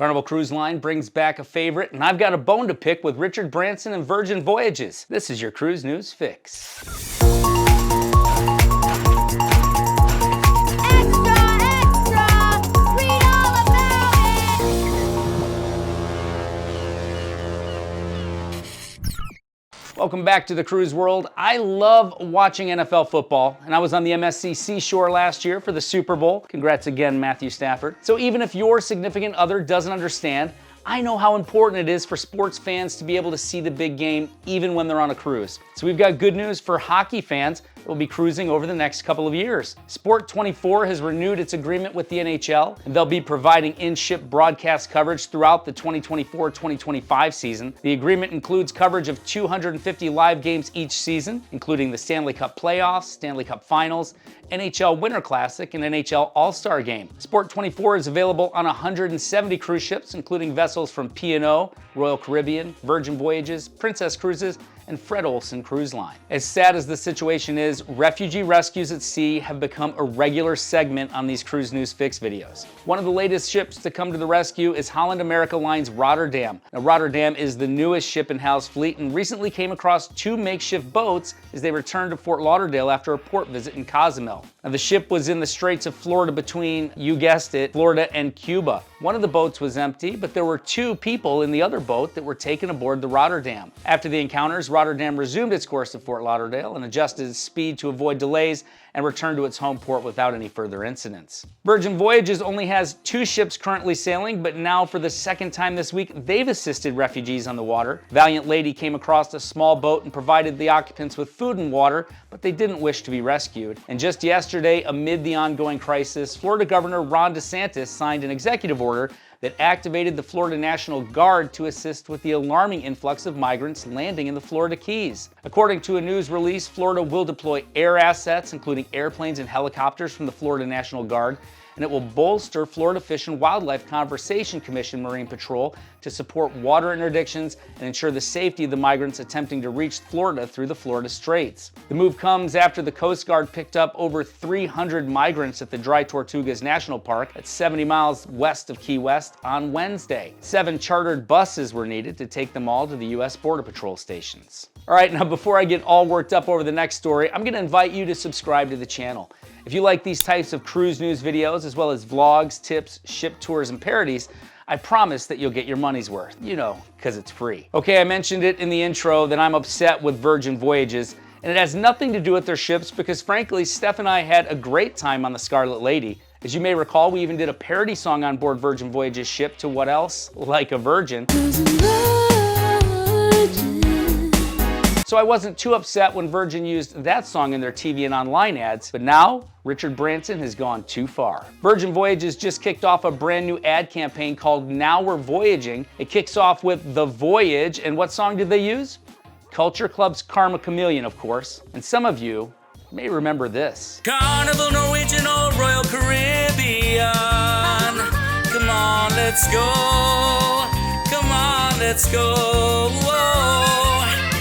Carnival Cruise Line brings back a favorite, and I've got a bone to pick with Richard Branson and Virgin Voyages. This is your Cruise News Fix. Welcome back to the cruise world. I love watching NFL football, and I was on the MSC Seashore last year for the Super Bowl. Congrats again, Matthew Stafford. So even if your significant other doesn't understand, I know how important it is for sports fans to be able to see the big game even when they're on a cruise. So we've got good news for hockey fans that will be cruising over the next couple of years. Sport 24 has renewed its agreement with the NHL, and they'll be providing in-ship broadcast coverage throughout the 2024-2025 season. The agreement includes coverage of 250 live games each season, including the Stanley Cup playoffs, Stanley Cup finals, NHL Winter Classic, and NHL All-Star Game. Sport 24 is available on 170 cruise ships, including vessels from P&O, Royal Caribbean, Virgin Voyages, Princess Cruises, and Fred Olsen Cruise Line. As sad as the situation is, refugee rescues at sea have become a regular segment on these Cruise News Fix videos. One of the latest ships to come to the rescue is Holland America Line's Rotterdam. Now, Rotterdam is the newest ship in Hal's fleet and recently came across 2 makeshift boats as they returned to Fort Lauderdale after a port visit in Cozumel. Now, the ship was in the Straits of Florida between, you guessed it, Florida and Cuba. One of the boats was empty, but there were 2 people in the other boat that were taken aboard the Rotterdam. After the encounters, Rotterdam resumed its course to Fort Lauderdale and adjusted its speed to avoid delays and returned to its home port without any further incidents. Virgin Voyages only has 2 ships currently sailing, but now for the second time this week, they've assisted refugees on the water. Valiant Lady came across a small boat and provided the occupants with food and water, but they didn't wish to be rescued. And just yesterday, amid the ongoing crisis, Florida Governor Ron DeSantis signed an executive order that activated the Florida National Guard to assist with the alarming influx of migrants landing in the Florida Keys. According to a news release, Florida will deploy air assets, including airplanes and helicopters from the Florida National Guard, and it will bolster Florida Fish and Wildlife Conservation Commission Marine Patrol to support water interdictions and ensure the safety of the migrants attempting to reach Florida through the Florida Straits. The move comes after the Coast Guard picked up over 300 migrants at the Dry Tortugas National Park at 70 miles west of Key West on Wednesday. 7 chartered buses were needed to take them all to the U.S. Border Patrol stations. All right, now before I get all worked up over the next story, I'm going to invite you to subscribe to the channel. If you like these types of cruise news videos, as well as vlogs, tips, ship tours, and parodies, I promise that you'll get your money's worth. You know, because it's free. Okay, I mentioned it in the intro that I'm upset with Virgin Voyages, and it has nothing to do with their ships because frankly, Steph and I had a great time on the Scarlet Lady. As you may recall, we even did a parody song on board Virgin Voyages' ship to What Else? Like a Virgin. So I wasn't too upset when Virgin used that song in their TV and online ads, but now Richard Branson has gone too far. Virgin Voyages just kicked off a brand new ad campaign called Now We're Voyaging. It kicks off with The Voyage, and what song did they use? Culture Club's Karma Chameleon, of course. And some of you may remember this. Carnival, Norwegian, or Royal Caribbean. Come on, let's go. Come on, let's go. Whoa.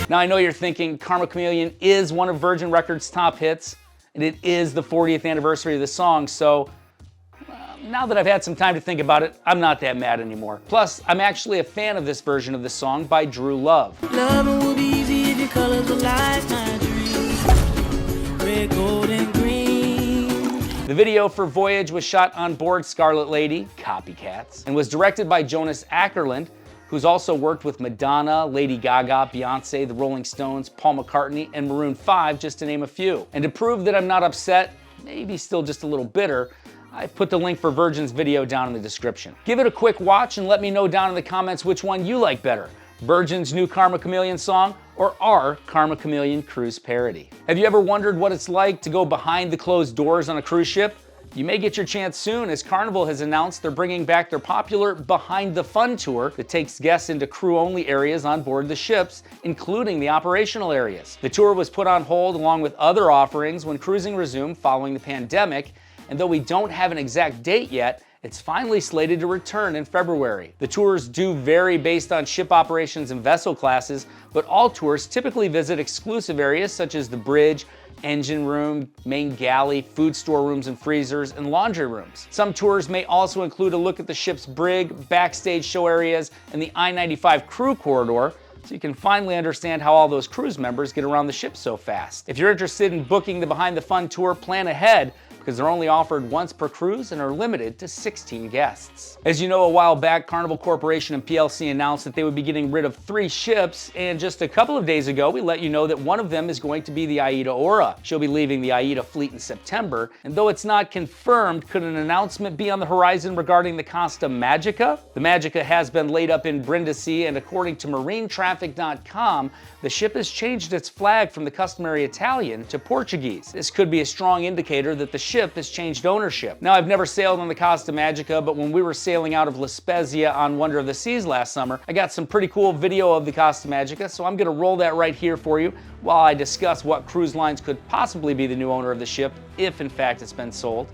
Now I know you're thinking Karma Chameleon is one of Virgin Records' top hits, and it is the 40th anniversary of the song, so now that I've had some time to think about it, I'm not that mad anymore. Plus, I'm actually a fan of this version of the song by Drew Love. Love will be easy if your colors will light my dreams. Red, gold, and green. The video for Voyage was shot on board Scarlet Lady, copycats, and was directed by Jonas Ackerland, who's also worked with Madonna, Lady Gaga, Beyonce, the Rolling Stones, Paul McCartney, and Maroon 5, just to name a few. And to prove that I'm not upset, maybe still just a little bitter, I've put the link for Virgin's video down in the description. Give it a quick watch and let me know down in the comments which one you like better, Virgin's new Karma Chameleon song or our Karma Chameleon cruise parody. Have you ever wondered what it's like to go behind the closed doors on a cruise ship? You may get your chance soon as Carnival has announced they're bringing back their popular Behind the Fun tour that takes guests into crew-only areas on board the ships, including the operational areas. The tour was put on hold along with other offerings when cruising resumed following the pandemic, and though we don't have an exact date yet, It's finally slated to return in February. The tours do vary based on ship operations and vessel classes, but all tours typically visit exclusive areas such as the bridge, engine room, main galley, food storerooms and freezers, and laundry rooms. Some tours may also include a look at the ship's brig, backstage show areas, and the I-95 crew corridor, so you can finally understand how all those cruise members get around the ship so fast. If you're interested in booking the Behind the Fun tour, plan ahead, because they're only offered once per cruise and are limited to 16 guests. As you know, a while back, Carnival Corporation and PLC announced that they would be getting rid of 3 ships, and just a couple of days ago, we let you know that one of them is going to be the Aida Aura. She'll be leaving the Aida fleet in September, and though it's not confirmed, could an announcement be on the horizon regarding the Costa Magica? The Magica has been laid up in Brindisi, and according to marinetraffic.com, the ship has changed its flag from the customary Italian to Portuguese. This could be a strong indicator that the ship has changed ownership. Now, I've never sailed on the Costa Magica, but when we were sailing out of La Spezia on Wonder of the Seas last summer, I got some pretty cool video of the Costa Magica, so I'm gonna roll that right here for you while I discuss what cruise lines could possibly be the new owner of the ship, if in fact it's been sold.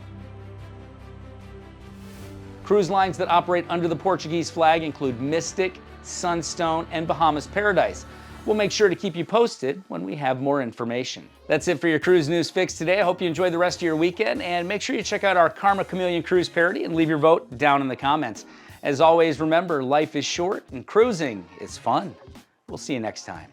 Cruise lines that operate under the Portuguese flag include Mystic, Sunstone, and Bahamas Paradise. We'll make sure to keep you posted when we have more information. That's it for your cruise news fix today. I hope you enjoyed the rest of your weekend, and make sure you check out our Karma Chameleon Cruise parody and leave your vote down in the comments. As always, remember, life is short and cruising is fun. We'll see you next time.